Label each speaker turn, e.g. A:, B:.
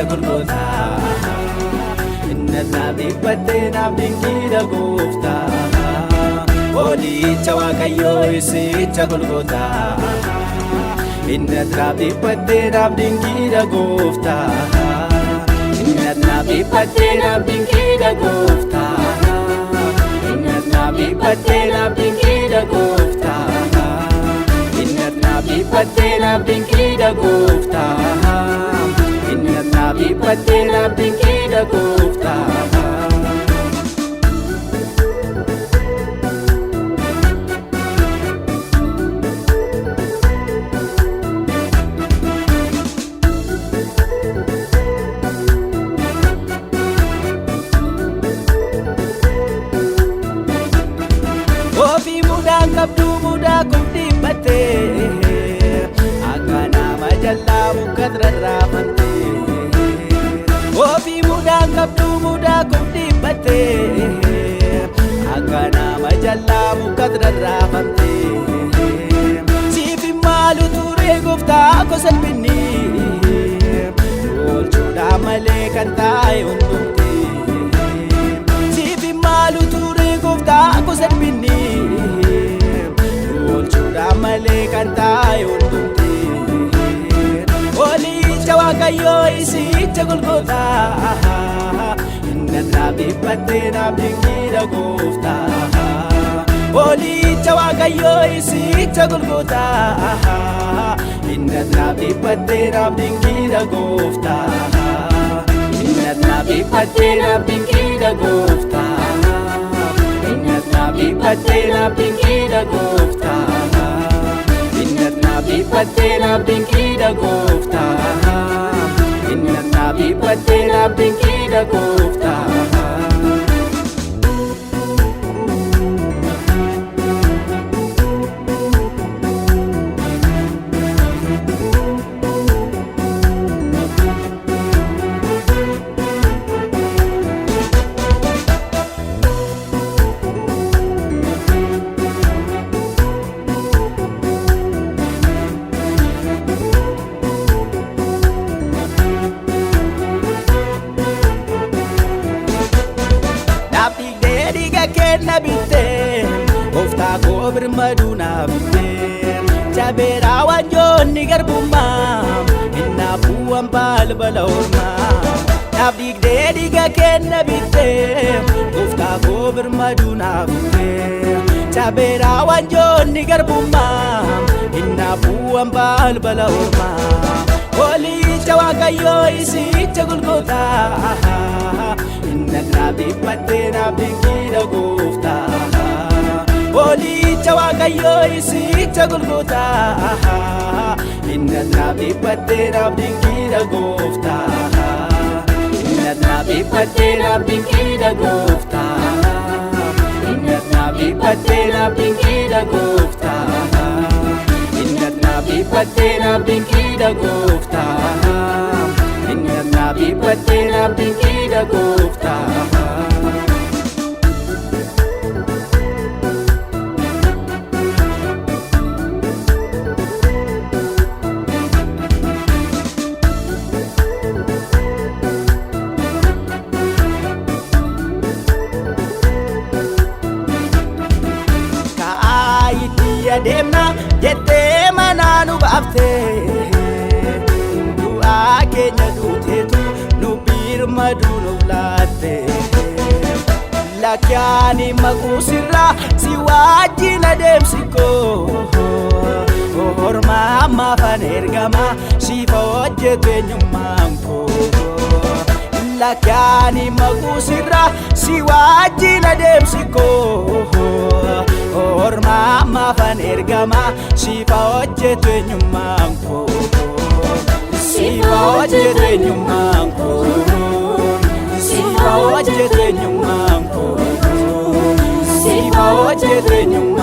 A: sicha Golgota innat nabibbate nabdingira Goofta Olicha Waaqayyo sicha Golgota innat nabibbate nabdingira Goofta innat nabibbate nabdingira Goofta innat nabibbate nabdingira Goofta innat nabibbate nabdingira Goofta innat nabibbate nabdingira Goofta Ofi mudaan qabdu mudaa kumdibbate akka nama jallaa mukkatti rarraafamte Ofi mudaan qabdu mudaa kumdibbate akka nama jallaa mukkatti rarraafamte Siif maalu ture Gooftaa ko salphinni oolchuudhaa malee kan taa'e hundumti Siif maalu ture Gooftaa ko salphinni malee kan taa'e hundumti Olicha Waaqayyo sicha Golgota innat nabibbate nabdingira Goofta Olicha Waaqayyo sicha Golgota innat nabibbate nabdingira Goofta innat nabibbate nabdingira Goofta innat nabibbate nabdingira Goofta innat nabibbate nabdingira Goofta innat nabibbate nabdingira Goofta kenna bitte Goofta koo birmaduu naafte jabeera wanjoonni garbummaa innaafuuwwan balbala ormaa naaf digdee dhiiga kenna bitte Goofta koo birmaduu naafte jabeera wanjoonni garbummaa innaafuuwwan balbala ormaa Olicha Waaqayyo sicha Golgota innat nabibbate nabdingira Goofta Olicha Waaqayyo sicha Golgota innat nabibbate nabdingira Goofta innat nabibbate nabdingira Goofta innat nabibbate nabdingira Goofta innat nabibbate nabdingira Goofta innat nabibbate nabdingira Goofta Deemna jettee manaa nu baafte du'aa keenya duuteetu nu birmaduu nuuf laatte lakkaani maquu sirraa si wajjin adeemsi koo ormaa ammaafan ergama siif hojjetu eenyummaan koo lakkaani maquu sirraa si wajjin adeemsi koo ormaa ammaafan ergama siif hojjetu eenyummaan koo siif hojjetu eenyummaan koo siif hojjetu eenyummaan koo siif hojjetu eenyummaan